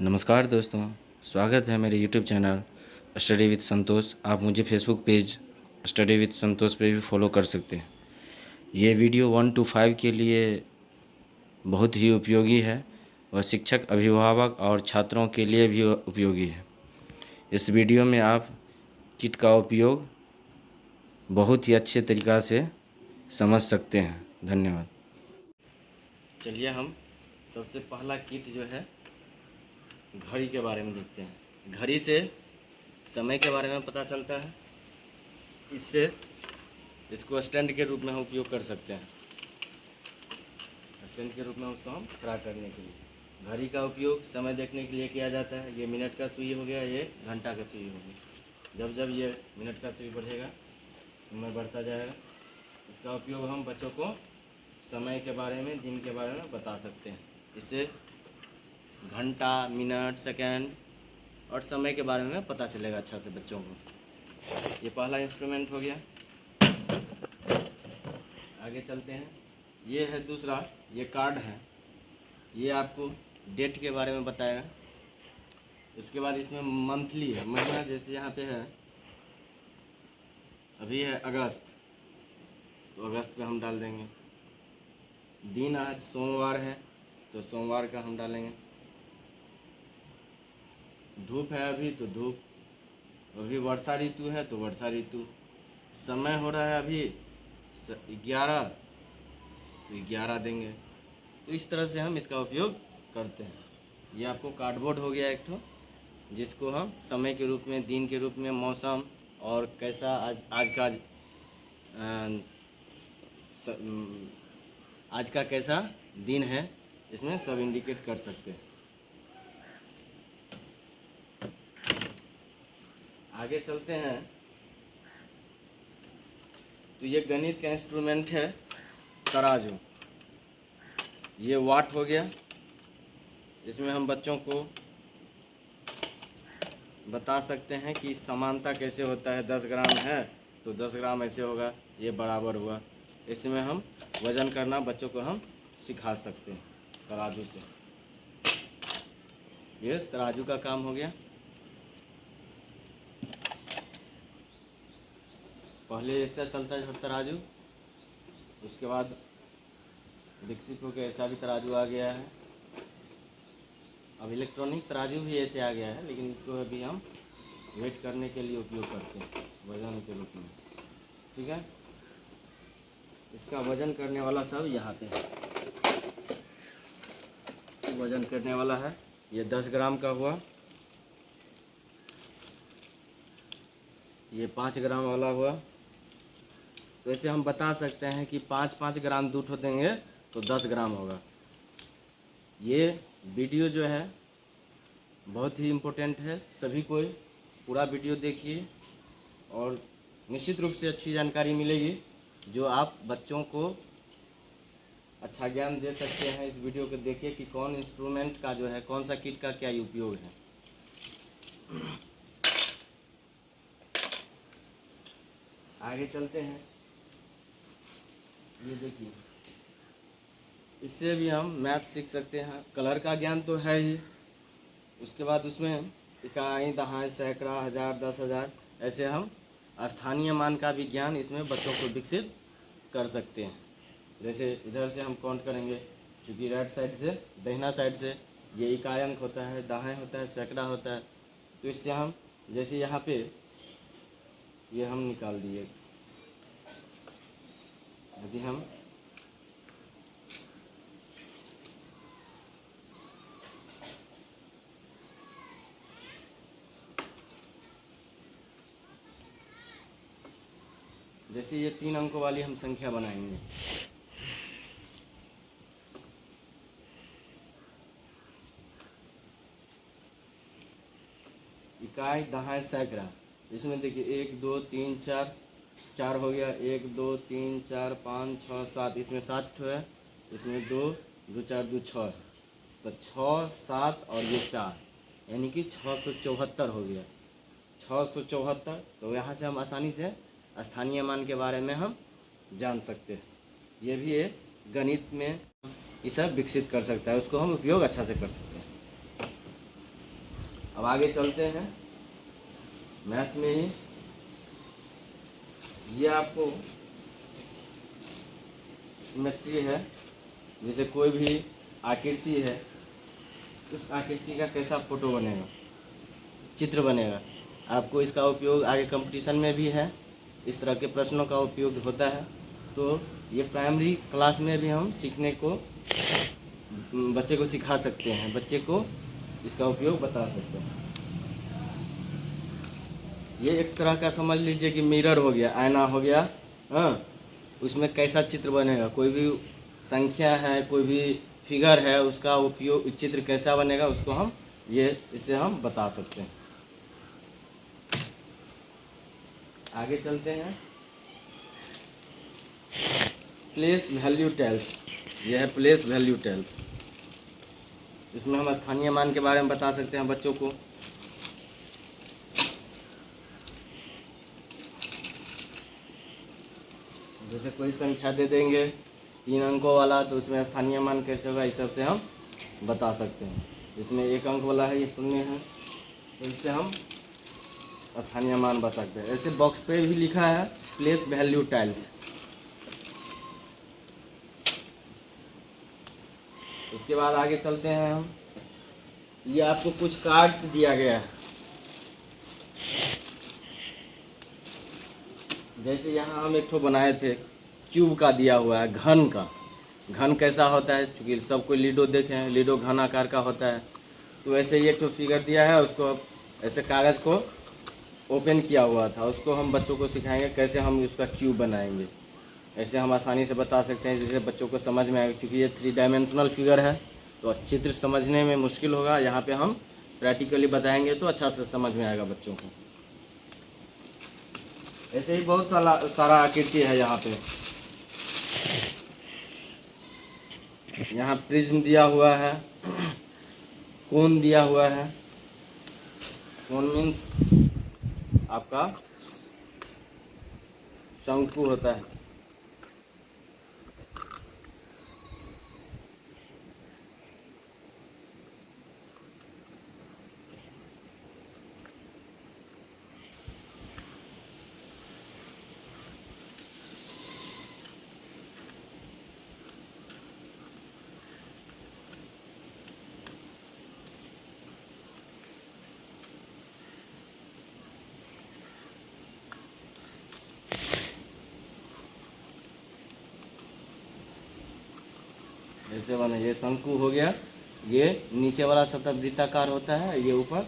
नमस्कार दोस्तों, स्वागत है मेरे यूट्यूब चैनल स्टडी विद संतोष। आप मुझे फेसबुक पेज स्टडी विद संतोष पे भी फॉलो कर सकते हैं। ये वीडियो 1 to 5 के लिए बहुत ही उपयोगी है और शिक्षक, अभिभावक और छात्रों के लिए भी उपयोगी है। इस वीडियो में आप किट का उपयोग बहुत ही अच्छे तरीक़ा से समझ सकते हैं। धन्यवाद। चलिए हम सबसे पहला किट जो है घड़ी के बारे में देखते हैं। घड़ी से समय के बारे में पता चलता है। इससे इसको स्टैंड के रूप में हम उपयोग कर सकते हैं। स्टैंड के रूप में उसको हम खड़ा करने के लिए घड़ी का उपयोग समय देखने के लिए किया जाता है। ये मिनट का सुई हो गया, ये घंटा का सुई हो गया। जब जब ये मिनट का सुई बढ़ेगा, समय बढ़ता जाएगा। इसका उपयोग हम बच्चों को समय के बारे में, दिन के बारे में बता सकते हैं। इससे घंटा, मिनट, सेकंड और समय के बारे में पता चलेगा अच्छा से बच्चों को। ये पहला इंस्ट्रूमेंट हो गया। आगे चलते हैं। ये है दूसरा, ये कार्ड है। ये आपको डेट के बारे में बताएगा। उसके बाद इसमें मंथली है, महीना। जैसे यहाँ पे है, अभी है अगस्त, तो अगस्त पे हम डाल देंगे। दिन आज सोमवार है, तो सोमवार का हम डालेंगे। धूप है अभी, तो धूप। अभी वर्षा ऋतु है, तो वर्षा ऋतु। समय हो रहा है अभी 11, तो 11 देंगे। तो इस तरह से हम इसका उपयोग करते हैं। ये आपको कार्डबोर्ड हो गया एक ठो, जिसको हम समय के रूप में, दिन के रूप में, मौसम और कैसा आज का कैसा दिन है, इसमें सब इंडिकेट कर सकते हैं। आगे चलते हैं। तो ये गणित का इंस्ट्रूमेंट है, तराजू। ये वाट हो गया। इसमें हम बच्चों को बता सकते हैं कि समानता कैसे होता है। 10 ग्राम है तो 10 ग्राम ऐसे होगा, ये बराबर हुआ। इसमें हम वज़न करना बच्चों को हम सिखा सकते हैं तराजू से। ये तराजू का काम हो गया। पहले ऐसा चलता था तराजू, उसके बाद विकसित होकर ऐसा भी तराजू आ गया है। अब इलेक्ट्रॉनिक तराजू भी ऐसे आ गया है, लेकिन इसको अभी हम वेट करने के लिए उपयोग करते हैं, वजन के रूप में। ठीक है, इसका वजन करने वाला सब यहाँ पे है। वजन करने वाला है, ये 10 ग्राम का हुआ। ये 5 ग्राम वाला हुआ। तो ऐसे हम बता सकते हैं कि 5-5 ग्राम दूध देंगे तो 10 ग्राम होगा। ये वीडियो जो है बहुत ही इम्पोर्टेंट है। सभी को पूरा वीडियो देखिए और निश्चित रूप से अच्छी जानकारी मिलेगी, जो आप बच्चों को अच्छा ज्ञान दे सकते हैं। इस वीडियो को देखिए कि कौन इंस्ट्रूमेंट का जो है, कौन सा किट का क्या उपयोग है। आगे चलते हैं। ये देखिए, इससे भी हम मैथ सीख सकते हैं। कलर का ज्ञान तो है ही, उसके बाद उसमें इकाई, दहाई, सैकड़ा, हज़ार, 10,000 ऐसे हम स्थानीय मान का भी ज्ञान इसमें बच्चों को विकसित कर सकते हैं। जैसे इधर से हम काउंट करेंगे, क्योंकि राइट साइड से, दाहिना साइड से ये इकाई अंक होता है, दहाई होता है, सैकड़ा होता है। तो इससे हम, जैसे यहाँ पे ये हम निकाल दिए, यदि हम जैसे ये 3 अंकों वाली हम संख्या बनाएंगे। इकाई, दहाई, सैकड़ा। इसमें देखिए 1 2 3 4, 4 हो गया। 1 2 3 4 5 6 7, इसमें 7 ठो है। इसमें 2 2 4 2 6 है, तो 6 7 और ये 4, यानी कि 674 हो गया। 674। तो यहाँ से हम आसानी से स्थानीय मान के बारे में हम जान सकते हैं। ये भी एक गणित में ये सब विकसित कर सकता है, उसको हम उपयोग अच्छा से कर सकते हैं। अब आगे चलते हैं मैथ में ही। ये आपको सिमेट्री है, जैसे कोई भी आकृति है, उस आकृति का कैसा फोटो बनेगा, चित्र बनेगा। आपको इसका उपयोग आगे कंपटीशन में भी है, इस तरह के प्रश्नों का उपयोग होता है। तो ये प्राइमरी क्लास में भी हम सीखने को, बच्चे को सिखा सकते हैं, बच्चे को इसका उपयोग बता सकते हैं। ये एक तरह का समझ लीजिए कि मिरर हो गया, आईना हो गया। हाँ, उसमें कैसा चित्र बनेगा, कोई भी संख्या है, कोई भी फिगर है, उसका उपयोग, चित्र कैसा बनेगा, उसको हम इससे हम बता सकते हैं। आगे चलते हैं। प्लेस वैल्यू टेल्स, यह है प्लेस वैल्यू टेल्स। इसमें हम स्थानीय मान के बारे में बता सकते हैं बच्चों को। जैसे कोई संख्या दे देंगे 3 अंकों वाला, तो उसमें स्थानीय मान कैसे होगा, इस सब से हम बता सकते हैं। इसमें 1 अंक वाला है, ये 0 है, तो इससे हम स्थानीय मान बता सकते हैं। ऐसे बॉक्स पे भी लिखा है प्लेस वैल्यू टाइल्स। उसके बाद आगे चलते हैं हम। ये आपको कुछ कार्ड्स दिया गया है, जैसे यहाँ हम एक ठो बनाए थे, क्यूब का दिया हुआ है, घन का। घन कैसा होता है, चूँकि सब कोई लीडो देखे हैं, लीडो घन आकार का होता है। तो ऐसे ही एक ठो फिगर दिया है, उसको ऐसे कागज़ को ओपन किया हुआ था, उसको हम बच्चों को सिखाएंगे कैसे हम उसका क्यूब बनाएंगे। ऐसे हम आसानी से बता सकते हैं, जिससे बच्चों को समझ में आएगा। क्योंकि ये 3 डायमेंशनल फिगर है, तो चित्र समझने में मुश्किल होगा। यहाँ पे हम प्रैक्टिकली बताएंगे तो अच्छा से समझ में आएगा बच्चों को। ऐसे ही बहुत सारा आकृति है यहाँ पे। यहाँ प्रिज्म दिया हुआ है, कोन दिया हुआ है। कोन मीन्स आपका शंकु होता है। ऐसे बने, ये शंकु हो गया। ये नीचे वाला सतह वृत्ताकार होता है, ये ऊपर,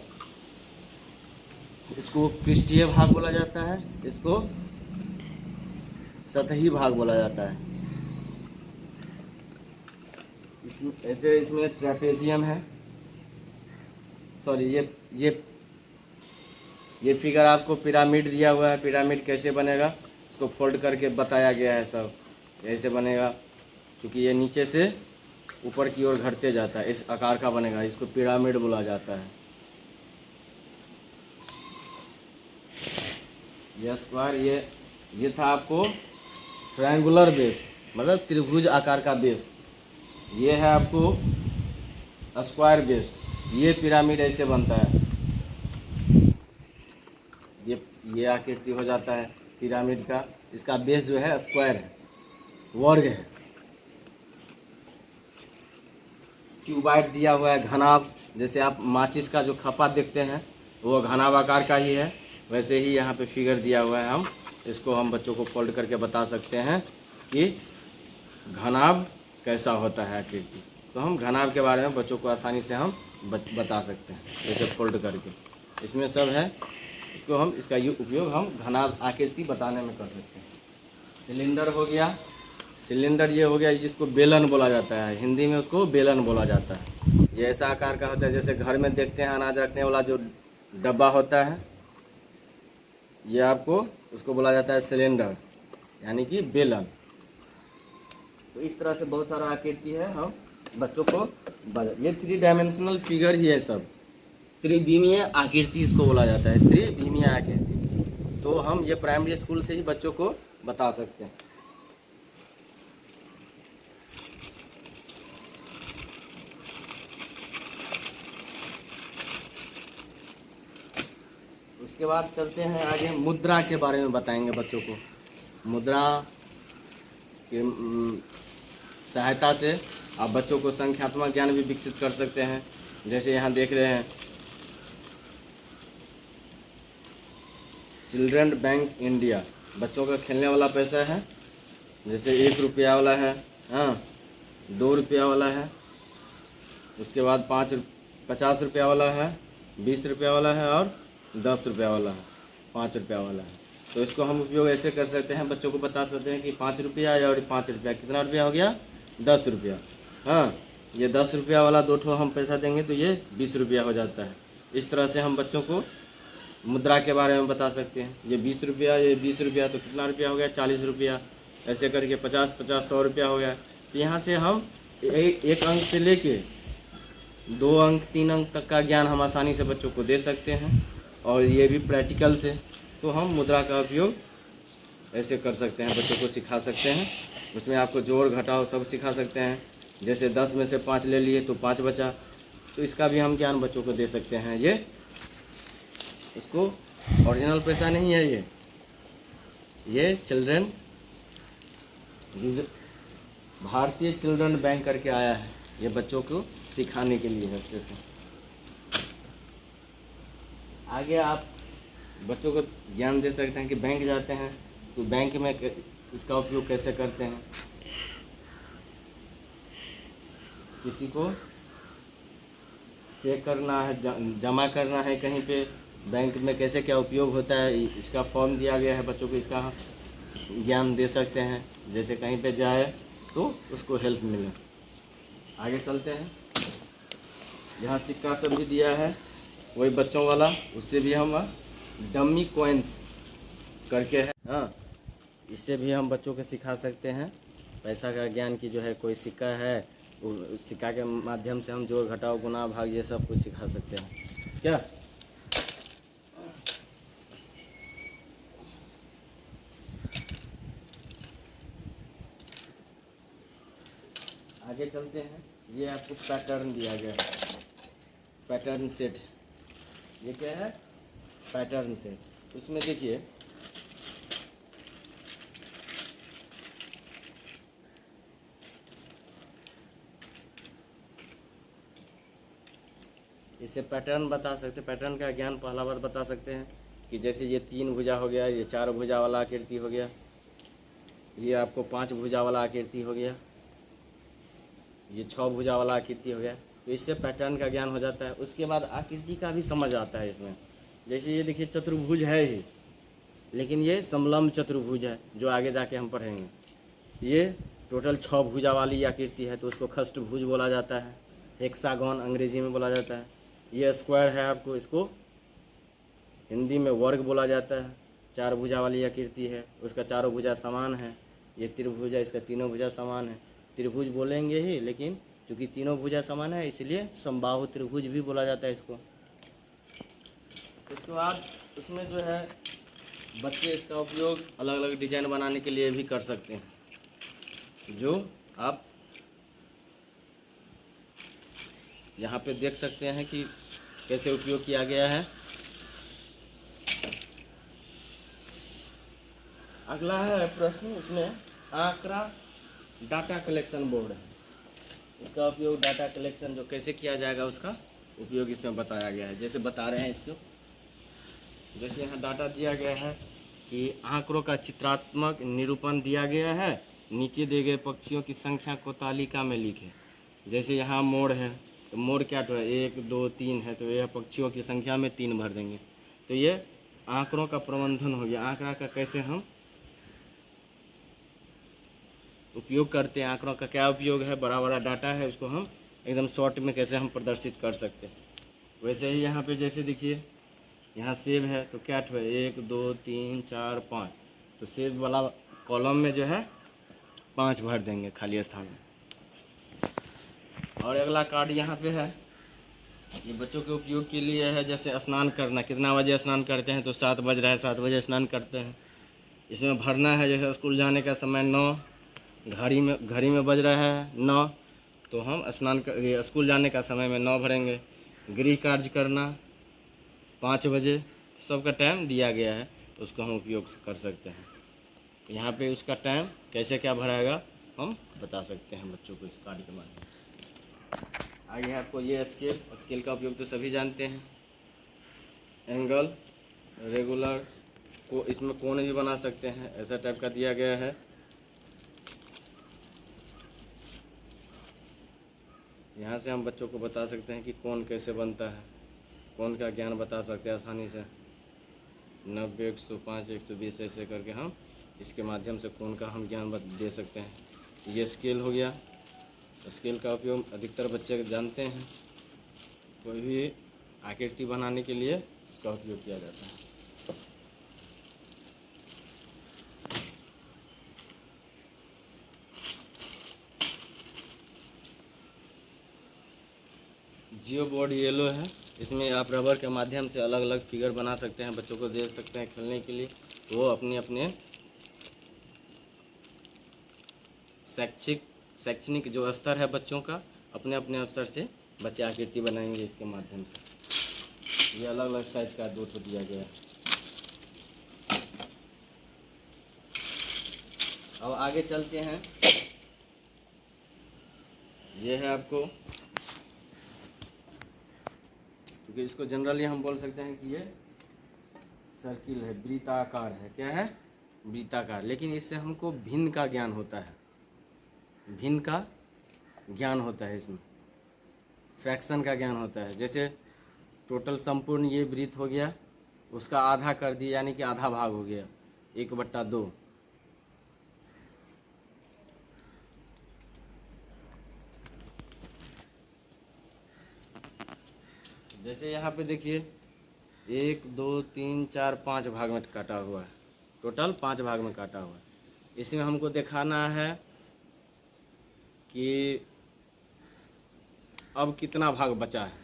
इसको पृष्ठीय भाग बोला जाता है, इसको सतही भाग बोला जाता है। ऐसे इसमें ट्रेपेजियम है। सॉरी, ये फिगर आपको पिरामिड दिया हुआ है। पिरामिड कैसे बनेगा, इसको फोल्ड करके बताया गया है सब, ऐसे बनेगा। क्योंकि ये नीचे से ऊपर की ओर घटते जाता है, इस आकार का बनेगा, इसको पिरामिड बोला जाता है। यह स्क्वायर, ये था आपको ट्रायंगुलर बेस, मतलब त्रिभुज आकार का बेस। ये है आपको स्क्वायर बेस। ये पिरामिड ऐसे बनता है, ये आकृति हो जाता है पिरामिड का। इसका बेस जो है स्क्वायर है, वर्ग है। क्यूबाइड दिया हुआ है, घनाभ, जैसे आप माचिस का जो खपा देखते हैं वो घनाभ आकार का ही है, वैसे ही यहाँ पे फिगर दिया हुआ है। इसको हम बच्चों को फोल्ड करके बता सकते हैं कि घनाभ कैसा होता है आकृति। तो हम घनाभ के बारे में बच्चों को आसानी से हम बता सकते हैं, जैसे फोल्ड करके। इसमें सब है, इसको हम, इसका उपयोग हम घनाभ आकृति बताने में कर सकते हैं। सिलेंडर हो गया, सिलेंडर ये हो गया जिसको बेलन बोला जाता है, हिंदी में उसको बेलन बोला जाता है। ये ऐसा आकार का होता है, जैसे घर में देखते हैं अनाज रखने वाला जो डब्बा होता है, ये आपको उसको बोला जाता है सिलेंडर, यानी कि बेलन। तो इस तरह से बहुत सारा आकृति है, हम बच्चों को ये 3 डायमेंशनल फिगर ही है सब। त्रिविमीय आकृति इसको बोला जाता है, त्रिविमीय आकृति। तो हम ये प्राइमरी स्कूल से ही बच्चों को बता सकते हैं। इसके बाद चलते हैं आगे, मुद्रा के बारे में बताएंगे बच्चों को। मुद्रा के सहायता से आप बच्चों को संख्यात्मक ज्ञान भी विकसित कर सकते हैं। जैसे यहाँ देख रहे हैं, चिल्ड्रन बैंक इंडिया, बच्चों का खेलने वाला पैसा है। जैसे 1 रुपया वाला है, हाँ, 2 रुपया वाला है, उसके बाद 50 रुपया वाला है, 20 रुपया वाला है और 10 रुपया वाला है, 5 रुपया वाला है। तो इसको हम उपयोग ऐसे कर सकते हैं, बच्चों को बता सकते हैं कि 5 रुपया और 5 रुपया कितना रुपया हो गया, 10 रुपया। हाँ, ये 10 रुपया वाला 2 ठो हम पैसा देंगे तो ये 20 रुपया हो जाता है। इस तरह से हम बच्चों को मुद्रा के बारे में बता सकते हैं। ये 20 रुपया, ये 20 रुपया, तो कितना रुपया हो गया, 40 रुपया। ऐसे करके 50-50, 100 रुपया हो गया। तो यहाँ से हम एक अंक से लेके 2 अंक 3 अंक तक का ज्ञान हम आसानी से बच्चों को दे सकते हैं, और ये भी प्रैक्टिकल से। तो हम मुद्रा का उपयोग ऐसे कर सकते हैं, बच्चों को सिखा सकते हैं। उसमें आपको जोड़ घटाव सब सिखा सकते हैं। जैसे 10 में से 5 ले लिए तो 5 बचा, तो इसका भी हम ज्ञान बच्चों को दे सकते हैं। ये इसको ओरिजिनल पैसा नहीं है, ये चिल्ड्रन, भारतीय चिल्ड्रन बैंक करके आया है। ये बच्चों को सिखाने के लिए है। जैसे आगे आप बच्चों को ज्ञान दे सकते हैं कि बैंक जाते हैं तो बैंक में इसका उपयोग कैसे करते हैं, किसी को पे करना है, जमा करना है कहीं पे, बैंक में कैसे क्या उपयोग होता है, इसका फॉर्म दिया गया है। बच्चों को इसका ज्ञान दे सकते हैं, जैसे कहीं पे जाए तो उसको हेल्प मिले। आगे चलते हैं, यहाँ सिक्का सब भी दिया है वही बच्चों वाला, उससे भी हम डमी कॉइन्स करके है, हाँ, इससे भी हम बच्चों को सिखा सकते हैं पैसा का ज्ञान की। जो है कोई सिक्का है, उस सिक्का के माध्यम से हम जोड़ घटाव गुना भाग ये सब कुछ सिखा सकते हैं। क्या आगे चलते हैं, ये आपको पैटर्न दिया गया है, पैटर्न सेट। ये क्या है, पैटर्न सेट। उसमें देखिए इसे पैटर्न बता सकते, पैटर्न का ज्ञान पहला बार बता सकते हैं कि जैसे ये 3 भुजा हो गया, ये 4 भुजा वाला आकृति हो गया, ये आपको 5 भुजा वाला आकृति हो गया, ये 6 भुजा वाला आकृति हो गया। तो इससे पैटर्न का ज्ञान हो जाता है। उसके बाद आकृति का भी समझ आता है इसमें। जैसे ये देखिए चतुर्भुज है ही, लेकिन ये समलंब चतुर्भुज है जो आगे जाके हम पढ़ेंगे। ये टोटल 6 भुजा वाली आकृति है तो उसको खष्टभुज बोला जाता है, हेक्सागोन अंग्रेजी में बोला जाता है। ये स्क्वायर है, आपको इसको हिंदी में वर्ग बोला जाता है। 4 भुजा वाली आकृति है, उसका चारों भुजा समान है। ये त्रिभुज है, इसका तीनों भुजा समान है। त्रिभुज बोलेंगे ही, लेकिन चूँकि तीनों भुजा समान है इसलिए समबाहु त्रिभुज भी बोला जाता है इसको। उसके बाद उसमें जो है बच्चे इसका उपयोग अलग अलग डिजाइन बनाने के लिए भी कर सकते हैं, जो आप यहाँ पे देख सकते हैं कि कैसे उपयोग किया गया है। अगला है प्रश्न, उसमें आंकड़ा डाटा कलेक्शन बोर्ड है। इसका उपयोग डाटा कलेक्शन जो कैसे किया जाएगा उसका उपयोग इसमें बताया गया है। जैसे बता रहे हैं इसको, जैसे यहाँ डाटा दिया गया है कि आंकड़ों का चित्रात्मक निरूपण दिया गया है, नीचे दिए गए पक्षियों की संख्या को तालिका में लिखें। जैसे यहाँ मोर है तो मोर क्या तो है, 1 2 3 है, तो यह पक्षियों की संख्या में 3 भर देंगे। तो ये आंकड़ों का प्रबंधन हो गया। आंकड़ा का कैसे हम उपयोग करते हैं, आंकड़ों का क्या उपयोग है, बड़ा बड़ा डाटा है उसको हम एकदम शॉर्ट में कैसे हम प्रदर्शित कर सकते हैं। वैसे ही यहाँ पे जैसे देखिए यहाँ सेब है तो क्या है, 1 2 3 4 5, तो सेब वाला कॉलम में जो है 5 भर देंगे खाली स्थान में। और अगला कार्ड यहाँ पे है, ये बच्चों के उपयोग के लिए है। जैसे स्नान करना, कितना बजे स्नान करते हैं, तो 7 बज रहा है, 7 बजे स्नान करते हैं। इसमें भरना है, जैसे स्कूल जाने का समय 9, घड़ी में बज रहा है 9, तो हम स्कूल जाने का समय में 9 भरेंगे। गृह कार्य करना 5 बजे, सबका टाइम दिया गया है, उसको हम उपयोग कर सकते हैं। यहाँ पे उसका टाइम कैसे क्या भराएगा हम बता सकते हैं बच्चों को इस कार्य के माध्यम से। आगे आपको ये स्केल का उपयोग तो सभी जानते हैं। एंगल, रेगुलर को इसमें कोण भी बना सकते हैं, ऐसा टाइप का दिया गया है। यहाँ से हम बच्चों को बता सकते हैं कि कोण कैसे बनता है, कोण का ज्ञान बता सकते हैं आसानी से। 90, 105, 120 ऐसे करके हम इसके माध्यम से कोण का हम ज्ञान दे सकते हैं। ये स्केल हो गया। स्केल का उपयोग अधिकतर बच्चे जानते हैं, कोई भी आकृति बनाने के लिए इसका उपयोग किया जाता है। जियो बोर्ड येलो है, इसमें आप रबर के माध्यम से अलग अलग फिगर बना सकते हैं, बच्चों को दे सकते हैं खेलने के लिए। वो अपने अपने शैक्षणिक जो स्तर है बच्चों का, अपने अपने स्तर से बच्चे आकृति बनाएंगे इसके माध्यम से। ये अलग अलग साइज का 2 दिया गया है। अब आगे चलते हैं। ये है आपको, क्योंकि इसको जनरली हम बोल सकते हैं कि ये सर्किल है, वृत्ताकार है। क्या है? वृत्ताकार। लेकिन इससे हमको भिन्न का ज्ञान होता है, भिन्न का ज्ञान होता है, इसमें फ्रैक्शन का ज्ञान होता है। जैसे टोटल संपूर्ण ये वृत्त हो गया, उसका आधा कर दिया, यानी कि आधा भाग हो गया, 1/2। जैसे यहाँ पे देखिए 1, 2, 3, 4, 5 भाग में काटा हुआ है, टोटल 5 भाग में काटा हुआ है। इसमें हमको दिखाना है कि अब कितना भाग बचा है।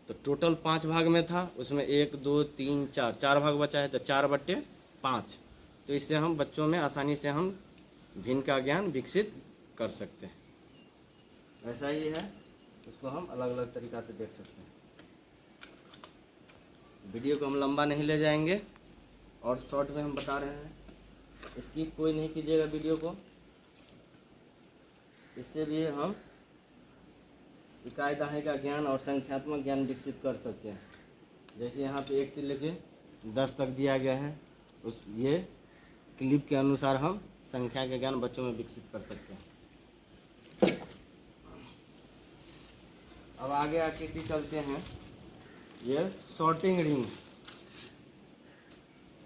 तो टोटल 5 भाग में था, उसमें 1, 2, 3, 4 भाग बचा है, तो 4/5। तो इससे हम बच्चों में आसानी से हम भिन्न का ज्ञान विकसित कर सकते हैं। ऐसा ही है, उसको हम अलग अलग तरीक़ा से देख सकते हैं। वीडियो को हम लंबा नहीं ले जाएंगे और शॉर्ट में हम बता रहे हैं, स्किप कोई नहीं कीजिएगा वीडियो को। इससे भी हम इकाई दहाई का ज्ञान और संख्यात्मक ज्ञान विकसित कर सकते हैं। जैसे यहाँ पे 1 से लेके 10 तक दिया गया है, उस ये क्लिप के अनुसार हम संख्या का ज्ञान बच्चों में विकसित कर सकते हैं। अब आगे आकृति चलते हैं। ये सॉर्टिंग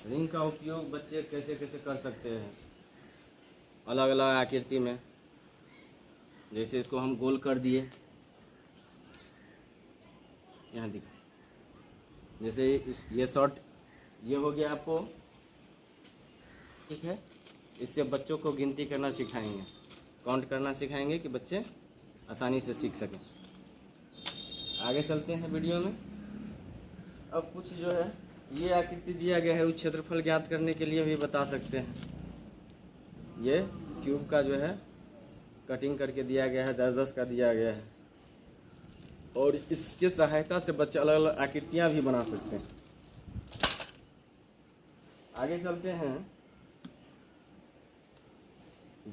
रिंग का उपयोग बच्चे कैसे कैसे कर सकते हैं अलग अलग आकृति में। जैसे इसको हम गोल कर दिए, यहाँ दिखा, जैसे ये शॉर्ट ये हो गया आपको, ठीक है। इससे बच्चों को गिनती करना सिखाएंगे, काउंट करना सिखाएंगे कि बच्चे आसानी से सीख सकें। आगे चलते हैं वीडियो में। अब कुछ जो है ये आकृति दिया गया है, उस क्षेत्रफल ज्ञात करने के लिए भी बता सकते हैं। ये क्यूब का जो है कटिंग करके दिया गया है, 10-10 का दिया गया है, और इसके सहायता से बच्चे अलग अलग आकृतियाँ भी बना सकते हैं। आगे चलते हैं।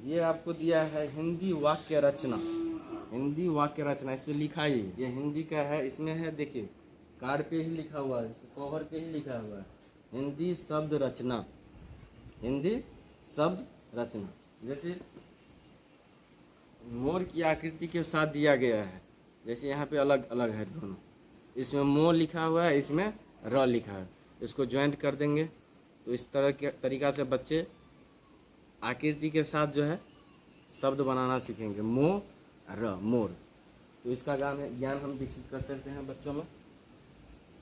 ये आपको दिया है हिंदी वाक्य रचना। हिंदी वाक्य रचना, इस पर लिखा ही, ये हिंदी का है, इसमें है देखिए कार्ड पे ही लिखा हुआ है, कवर पे ही लिखा हुआ है, हिंदी शब्द रचना। हिंदी शब्द रचना। जैसे मोर की आकृति के साथ दिया गया है, जैसे यहाँ पे अलग अलग है दोनों, इसमें मोर लिखा हुआ है, इसमें र लिखा है। इसको ज्वाइंट कर देंगे तो इस तरह के तरीक़ा से बच्चे आकृति के साथ जो है शब्द बनाना सीखेंगे, मो र, मोर। तो इसका ज्ञान हम विकसित कर सकते हैं बच्चों में।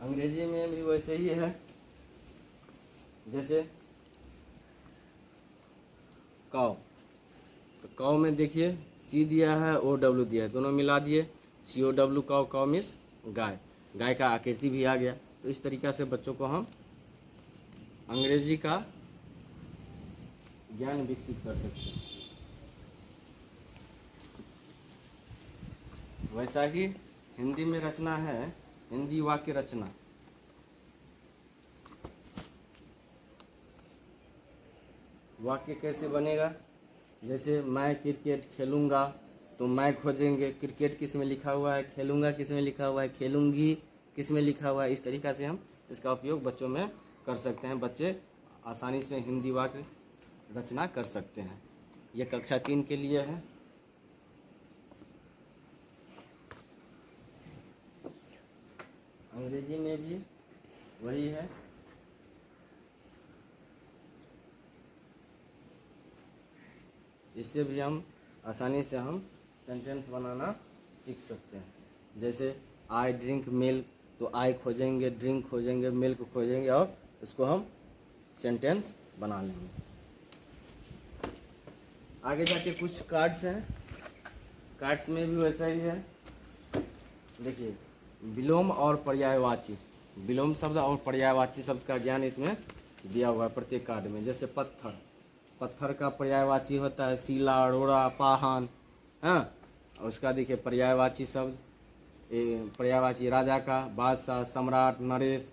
अंग्रेजी में भी वैसे ही है। जैसे काउ, तो काउ में देखिए सी दिया है, OW दिया है, दोनों मिला दिए, COW, काउ, काउ मीन्स गाय, गाय का आकृति भी आ गया। तो इस तरीक़ा से बच्चों को हम अंग्रेजी का ज्ञान विकसित कर सकते हैं। वैसा ही हिंदी में रचना है, हिंदी वाक्य रचना। वाक्य कैसे बनेगा, जैसे मैं क्रिकेट खेलूँगा तो मैं खोजेंगे क्रिकेट किस में लिखा हुआ है, खेलूँगा किस में लिखा हुआ है, खेलूँगी किस में लिखा हुआ है। इस तरीक़ा से हम इसका उपयोग बच्चों में कर सकते हैं। बच्चे आसानी से हिंदी वाक्य रचना कर सकते हैं। यह कक्षा 3 के लिए है। अंग्रेजी में भी वही है। इससे भी हम आसानी से हम सेंटेंस बनाना सीख सकते हैं। जैसे आई ड्रिंक मिल्क, तो आई खोजेंगे, ड्रिंक खोजेंगे, मिल्क खोजेंगे और उसको हम सेंटेंस बना लेंगे। आगे जाके कुछ कार्ड्स हैं, कार्ड्स में भी वैसा ही है। देखिए, विलोम और पर्यायवाची, विलोम शब्द और पर्यायवाची शब्द का ज्ञान इसमें दिया हुआ है प्रत्येक कार्ड में। जैसे पत्थर, पत्थर का पर्यायवाची होता है शिला, रोड़ा, पाहन। हाँ, उसका देखिए पर्यायवाची शब्द, पर्यायवाची राजा का, बादशाह, सम्राट, नरेश।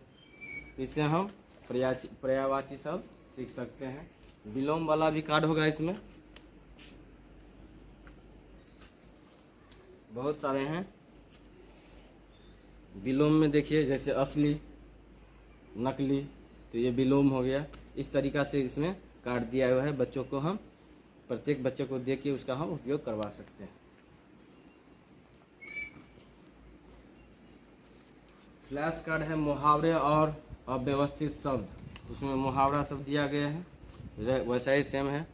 इससे हम पर्यायवाची शब्द सीख सकते हैं। विलोम वाला भी कार्ड होगा इसमें, बहुत सारे हैं। विलोम में देखिए जैसे असली, नकली, तो ये विलोम हो गया। इस तरीक़ा से इसमें कार्ड दिया हुआ है। बच्चों को हम प्रत्येक बच्चे को देख के उसका हम उपयोग करवा सकते हैं। फ्लैश कार्ड है मुहावरे और अव्यवस्थित शब्द, उसमें मुहावरा शब्द दिया गया है, वैसा ही सेम है।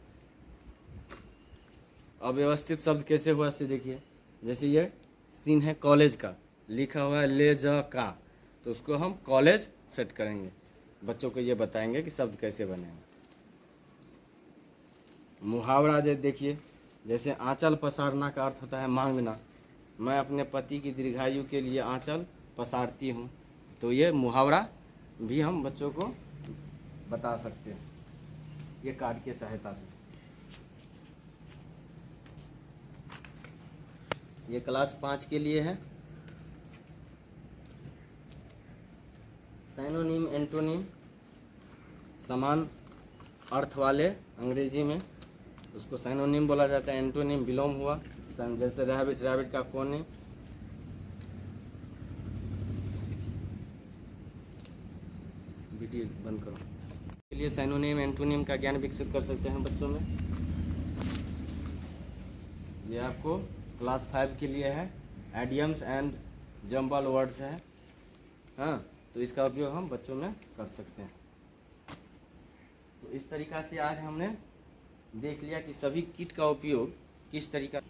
अव्यवस्थित शब्द कैसे हुआ से देखिए, जैसे ये सीन है कॉलेज का, लिखा हुआ है ले जा का, तो उसको हम कॉलेज सेट करेंगे। बच्चों को ये बताएंगे कि शब्द कैसे बनेंगे। मुहावरा जो देखिए, जैसे आंचल पसारना का अर्थ होता है मांगना, मैं अपने पति की दीर्घायु के लिए आंचल पसारती हूँ। तो ये मुहावरा भी हम बच्चों को बता सकते हैं ये कार्ड की सहायता से। ये क्लास 5 के लिए है। साइनोनिम, एंटोनिम, समान अर्थ वाले अंग्रेजी में उसको साइनोनिम बोला जाता है। एंटोनिम विलोम हुआ, जैसे रैबिट, रैबिट का कोने। वीडियो बंद करो। के लिए साइनोनिम, एंटोनिम का ज्ञान विकसित कर सकते हैं बच्चों में। ये आपको क्लास 5 के लिए है। एडियम्स एंड जम्बल वर्ड्स है। हाँ, तो इसका उपयोग हम बच्चों में कर सकते हैं। तो इस तरीक़ा से आज हमने देख लिया कि सभी किट का उपयोग किस तरीका